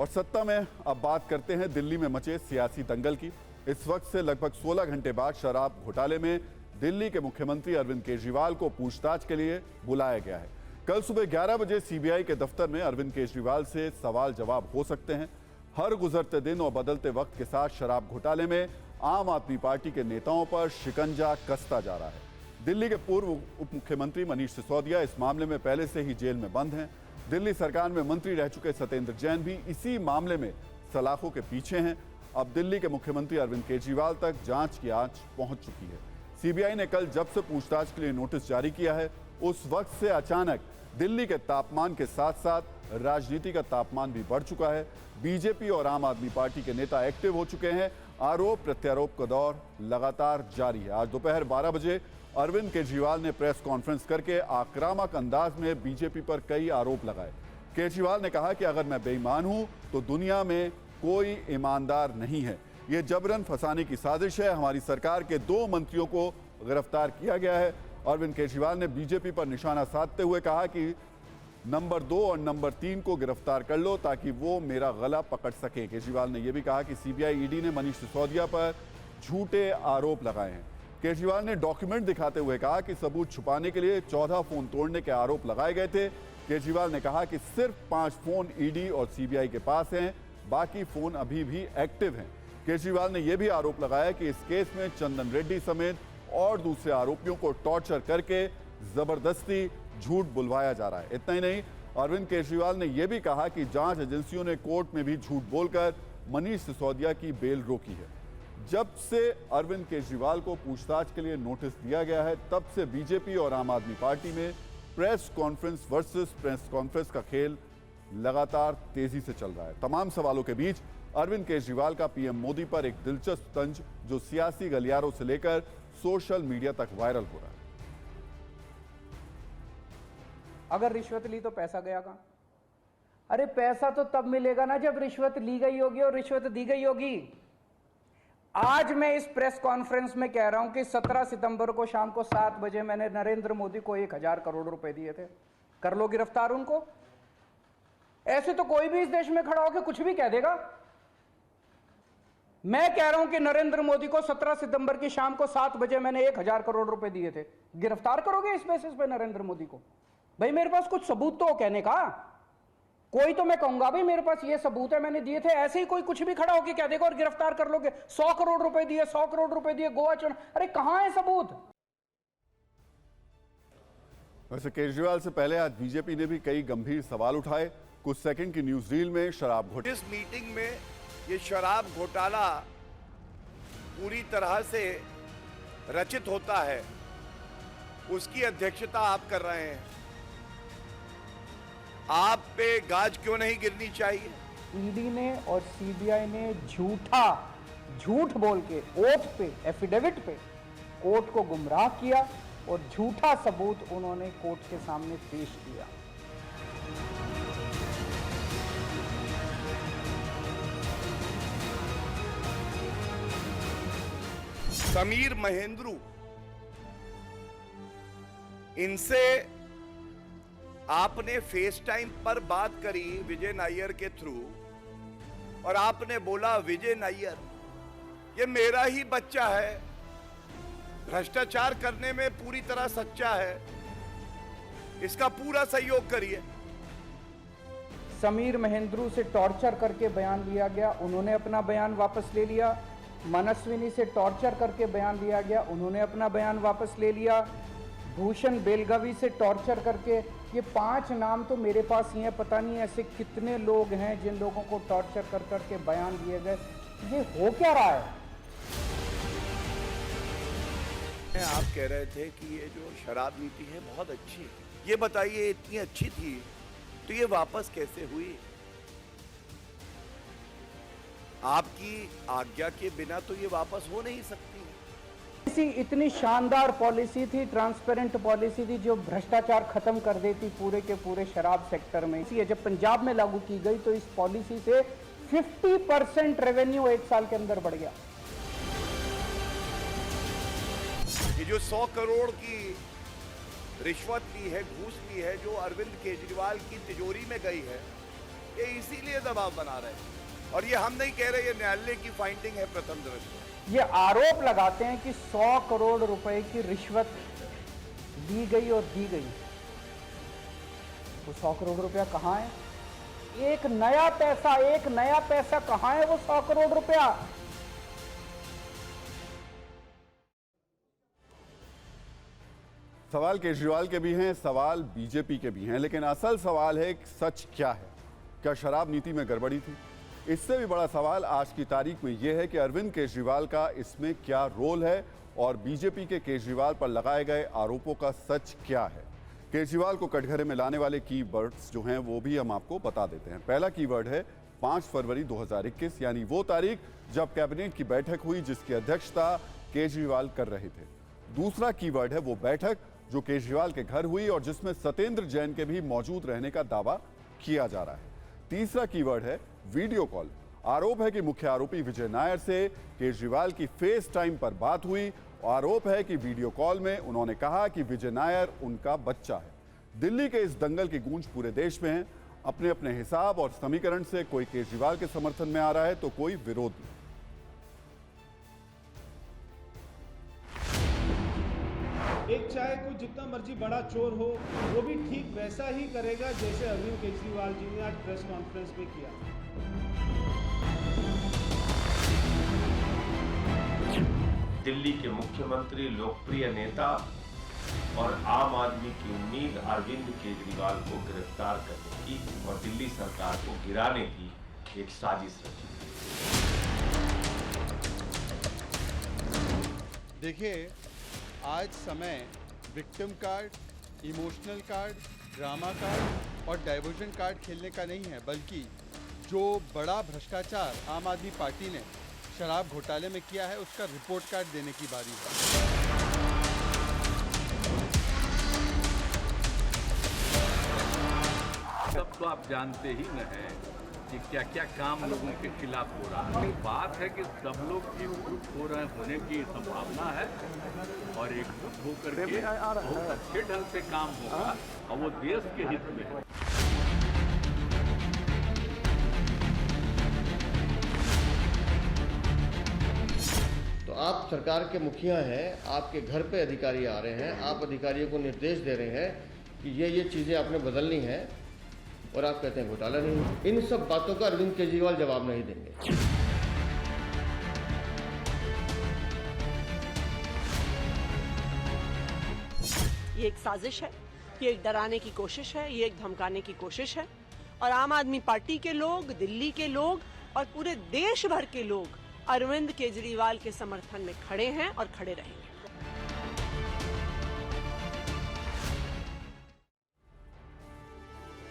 और सत्ता में अब बात करते हैं दिल्ली में मचे सियासी दंगल की। इस वक्त से लगभग 16 घंटे बाद शराब घोटाले में दिल्ली के मुख्यमंत्री अरविंद केजरीवाल को पूछताछ के लिए बुलाया गया है। कल सुबह 11 बजे सीबीआई के दफ्तर में अरविंद केजरीवाल से सवाल जवाब हो सकते हैं। हर गुजरते दिन और बदलते वक्त के साथ शराब घोटाले में आम आदमी पार्टी के नेताओं पर शिकंजा कसता जा रहा है। दिल्ली के पूर्व उप मुख्यमंत्री मनीष सिसोदिया इस मामले में पहले से ही जेल में बंद हैं। दिल्ली सरकार में मंत्री रह चुके सत्येंद्र जैन भी इसी मामले में सलाखों के पीछे हैं। अब दिल्ली के मुख्यमंत्री अरविंद केजरीवाल तक जांच की आंच पहुंच चुकी है। सीबीआई ने कल जब से पूछताछ के लिए नोटिस जारी किया है, उस वक्त से अचानक दिल्ली के तापमान के साथ साथ राजनीति का तापमान भी बढ़ चुका है। बीजेपी और आम आदमी पार्टी के नेता एक्टिव हो चुके हैं। आरोप प्रत्यारोप का दौर लगातार जारी है। आज दोपहर 12 बजे अरविंद केजरीवाल ने प्रेस कॉन्फ्रेंस करके आक्रामक अंदाज में बीजेपी पर कई आरोप लगाए। केजरीवाल ने कहा कि अगर मैं बेईमान हूं तो दुनिया में कोई ईमानदार नहीं है। यह जबरन फंसाने की साजिश है। हमारी सरकार के 2 मंत्रियों को गिरफ्तार किया गया है। अरविंद केजरीवाल ने बीजेपी पर निशाना साधते हुए कहा कि नंबर 2 और नंबर 3 को गिरफ्तार कर लो ताकि वो मेरा गला पकड़ सके। केजरीवाल ने यह भी कहा कि सीबीआई ईडी ने मनीष सिसोदिया पर झूठे आरोप लगाए हैं। केजरीवाल ने डॉक्यूमेंट दिखाते हुए कहा कि सबूत छुपाने के लिए 14 फोन तोड़ने के आरोप लगाए गए थे। केजरीवाल ने कहा कि सिर्फ 5 फोन ईडी और सीबीआई के पास हैं, बाकी फोन अभी भी एक्टिव हैं। केजरीवाल ने यह भी आरोप लगाया कि इस केस में चंदन रेड्डी समेत और दूसरे आरोपियों को टॉर्चर करके जबरदस्ती झूठ बुलवाया जा रहा है। इतना ही नहीं, अरविंद केजरीवाल ने यह भी कहा कि जांच एजेंसियों ने कोर्ट में भी झूठ बोलकर मनीष सिसोदिया की बेल रोकी है। जब से अरविंद केजरीवाल को पूछताछ के लिए नोटिस दिया गया है, तब से बीजेपी और आम आदमी पार्टी में press conference versus press conference का खेल लगातार तेजी से चल रहा है। तमाम सवालों के बीच अरविंद केजरीवाल का पीएम मोदी पर एक दिलचस्प तंज जो सियासी गलियारों से लेकर सोशल मीडिया तक वायरल हो रहा है। अगर रिश्वत ली तो पैसा गया कहां? अरे पैसा तो तब मिलेगा ना जब रिश्वत ली गई होगी और रिश्वत दी गई होगी। आज मैं इस प्रेस कॉन्फ्रेंस में कह रहा हूं कि 17 सितंबर को शाम को 7 बजे मैंने नरेंद्र मोदी को 1000 करोड़ रुपए दिए थे। कर लो गिरफ्तार उनको। ऐसे तो कोई भी इस देश में खड़ा होकर कुछ भी कह देगा। मैं कह रहा हूं कि नरेंद्र मोदी को 17 सितंबर की शाम को 7 बजे मैंने 1000 करोड़ रुपए दिए थे। गिरफ्तार करोगे इस बेसिस पे नरेंद्र मोदी को? भाई मेरे पास कुछ सबूत तो हो कहने का। कोई तो मैं कहूंगा भाई मेरे पास ये सबूत है, मैंने दिए थे। ऐसे ही कोई कुछ भी खड़ा होकर कह देगा और गिरफ्तार कर लोगे। 100 करोड़ रुपए दिए, 100 करोड़ रुपए दिए गोवा चुनाव। अरे कहां है सबूत? वैसे केजरीवाल से पहले आज बीजेपी ने भी कई गंभीर सवाल उठाए। कुछ सेकंड की न्यूज रील में शराब घोटाला। इस मीटिंग में ये शराब घोटाला पूरी तरह से रचित होता है, उसकी अध्यक्षता आप कर रहे हैं। आप पे गाज क्यों नहीं गिरनी चाहिए? ईडी ने और सीबीआई ने झूठ बोल के ओथ पे, एफिडेविट पे कोर्ट को गुमराह किया और झूठा सबूत उन्होंने कोर्ट के सामने पेश किया। समीर महेंद्रू, इनसे आपने फेस टाइम पर बात करी विजय नायर के थ्रू और आपने बोला विजय नायर ये मेरा ही बच्चा है, भ्रष्टाचार करने में पूरी तरह सच्चा है, इसका पूरा सहयोग करिए। समीर महेंद्रू से टॉर्चर करके बयान लिया गया, उन्होंने अपना बयान वापस ले लिया। मनस्विनी से टॉर्चर करके बयान लिया गया, उन्होंने अपना बयान वापस ले लिया। भूषण बेलगवी से टॉर्चर करके, ये 5 नाम तो मेरे पास ही हैं। पता नहीं ऐसे कितने लोग हैं जिन लोगों को टॉर्चर कर करके बयान दिए गए। ये हो क्या रहा है? आप कह रहे थे कि ये जो शराब नीति है बहुत अच्छी है, ये बताइए इतनी अच्छी थी तो ये वापस कैसे हुई? आपकी आज्ञा के बिना तो ये वापस हो नहीं सकती। इतनी शानदार पॉलिसी थी, ट्रांसपेरेंट पॉलिसी थी जो भ्रष्टाचार खत्म कर देती पूरे के पूरे शराब सेक्टर में। इसलिए जब पंजाब में लागू की गई तो इस पॉलिसी से 50% रेवेन्यू 1 साल के अंदर बढ़ गया। ये जो 100 करोड़ की रिश्वत ली है, घूस ली है, जो अरविंद केजरीवाल की तिजोरी में गई है, ये इसीलिए दबाव बना रहे हैं। और ये हम नहीं कह रहे, ये न्यायालय की फाइंडिंग है प्रथम दृष्टया। ये आरोप लगाते हैं कि 100 करोड़ रुपए की रिश्वत दी गई और दी गई। वो 100 करोड़ रुपया कहाँ है? एक नया पैसा कहाँ है वो 100 करोड़ रुपया? सवाल केजरीवाल के भी हैं, सवाल बीजेपी के भी हैं, लेकिन असल सवाल है कि सच क्या है? क्या शराब नीति में गड़बड़ी थी? इससे भी बड़ा सवाल आज की तारीख में यह है कि अरविंद केजरीवाल का इसमें क्या रोल है और बीजेपी के केजरीवाल पर लगाए गए आरोपों का सच क्या है। केजरीवाल को कटघरे में लाने वाले कीवर्ड्स जो हैं वो भी हम आपको बता देते हैं। पहला कीवर्ड है 5 फरवरी 2021, यानी वो तारीख जब कैबिनेट की बैठक हुई जिसकी अध्यक्षता केजरीवाल कर रहे थे। दूसरा कीवर्ड है वो बैठक जो केजरीवाल के घर हुई और जिसमें सत्येंद्र जैन के भी मौजूद रहने का दावा किया जा रहा है। तीसरा कीवर्ड है वीडियो कॉल। आरोप है कि मुख्य आरोपी विजय नायर से केजरीवाल की फेस टाइम पर बात हुई। आरोप है कि वीडियो कॉल में उन्होंने कहा कि विजय नायर उनका बच्चा है। दिल्ली के इस दंगल की गूंज पूरे देश में है। अपने अपने हिसाब और समीकरण से कोई केजरीवाल के समर्थन में आ रहा है तो कोई विरोध में। एक चाहे कोई जितना मर्जी बड़ा चोर हो, वो भी ठीक वैसा ही करेगा जैसे अरविंद केजरीवाल जी ने आज प्रेस कॉन्फ्रेंस में किया। दिल्ली के मुख्यमंत्री, लोकप्रिय नेता और आम आदमी की उम्मीद अरविंद केजरीवाल को गिरफ्तार करने की और दिल्ली सरकार को गिराने की एक साजिश रची। देखिए, आज समय victim card, emotional card, drama card और डाइवर्जन कार्ड खेलने का नहीं है, बल्कि जो बड़ा भ्रष्टाचार आम आदमी पार्टी ने शराब घोटाले में किया है उसका रिपोर्ट कार्ड देने की बारी है। सब तो आप जानते ही न हैं कि क्या क्या काम लोगों के खिलाफ हो रहा है। बात है कि सब लोग एकजुट हो रहे होने की संभावना है और एकजुट होकर के बहुत अच्छे ढंग से काम होगा और वो देश के हित में है। तो आप सरकार के मुखिया हैं, आपके घर पे अधिकारी आ रहे हैं, आप अधिकारियों को निर्देश दे रहे हैं कि ये चीज़ें आपने बदलनी है और आप कहते हैं घोटाला नहीं। इन सब बातों का अरविंद केजरीवाल जवाब नहीं देंगे। ये एक साजिश है, ये एक डराने की कोशिश है, ये एक धमकाने की कोशिश है और आम आदमी पार्टी के लोग, दिल्ली के लोग और पूरे देश भर के लोग अरविंद केजरीवाल के समर्थन में खड़े हैं और खड़े रहेंगे।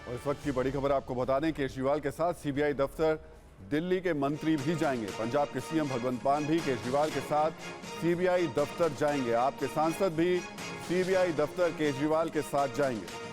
और इस वक्त की बड़ी खबर आपको बता दें, केजरीवाल के साथ सीबीआई दफ्तर दिल्ली के मंत्री भी जाएंगे। पंजाब के सीएम भगवंत मान भी केजरीवाल के साथ सीबीआई दफ्तर जाएंगे। आपके सांसद भी सीबीआई दफ्तर केजरीवाल के साथ जाएंगे।